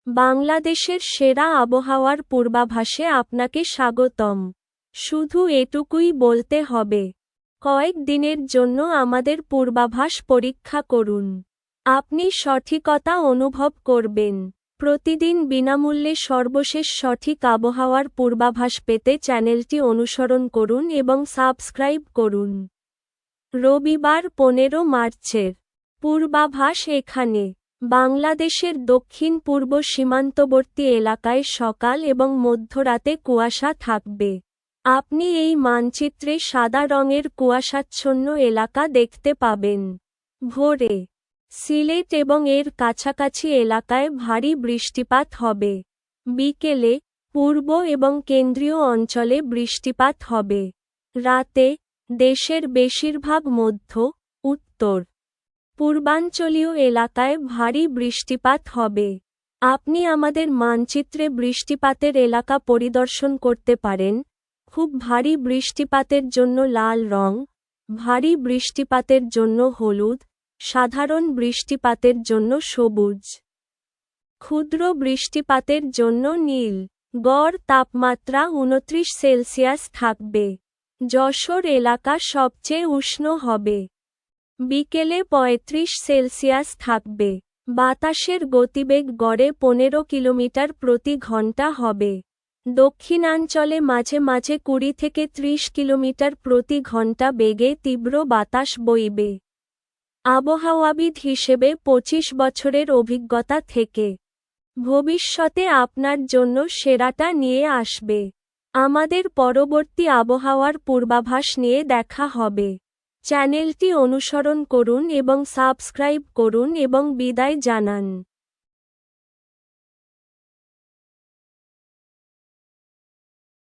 বাংলাদেশের সেরা আবহাওয়ার পূর্বাভাসে আপনাকে স্বাগতম। শুধু এটুকুই বলতে হবে, কয়েক দিনের জন্য আমাদের পূর্বাভাস পরীক্ষা করুন। আপনি সঠিকতা অনুভব করবেন। প্রতিদিন বিনামূল্যে সর্বশেষ সঠিক আবহাওয়ার পূর্বাভাস পেতে চ্যানেলটি অনুসরণ করুন এবং সাবস্ক্রাইব করুন। রবিবার 15 মার্চের পূর্বাভাস এখানে। বাংলাদেশের দক্ষিণ-পূর্ব সীমান্তবর্তী এলাকায় সকাল এবং মধ্যরাতে কুয়াশা থাকবে। আপনি এই মানচিত্রে সাদা রঙের কুয়াশাচ্ছন্ন এলাকা দেখতে পাবেন। ভোরে সিলেট এবং এর কাছাকাছি এলাকায় ভারী বৃষ্টিপাত হবে। বিকেলে পূর্ব এবং কেন্দ্রীয় অঞ্চলে বৃষ্টিপাত হবে। রাতে দেশের বেশিরভাগ মধ্য, উত্তর, পূর্বাঞ্চলীয় এলাকায় ভারী বৃষ্টিপাত হবে। আপনি আমাদের মানচিত্রে বৃষ্টিপাতের এলাকা পরিদর্শন করতে পারেন। খুব ভারী বৃষ্টিপাতের জন্য লাল রং, ভারী বৃষ্টিপাতের জন্য হলুদ, সাধারণ বৃষ্টিপাতের জন্য সবুজ, ক্ষুদ্র বৃষ্টিপাতের জন্য নীল। গড় তাপমাত্রা 29 সেলসিয়াস থাকবে। যশোর এলাকা সবচেয়ে উষ্ণ হবে। বিকেলে 35 সেলসিয়াস থাকবে। বাতাসের গতিবেগ গড়ে 15 কিলোমিটার প্রতি ঘন্টা হবে। দক্ষিণাঞ্চলে মাঝে মাঝে 20 থেকে 30 কিলোমিটার প্রতি ঘন্টা বেগে তীব্র বাতাস বইবে। আবহাওয়াবিদ হিসেবে 25 বছরের অভিজ্ঞতা থেকে ভবিষ্যতে আপনার জন্য সেরাটা নিয়ে আসবে। আমাদের পরবর্তী আবহাওয়ার পূর্বাভাস নিয়ে দেখা হবে। চ্যানেলটি অনুসরণ করুন এবং সাবস্ক্রাইব করুন এবং বিদায় জানান।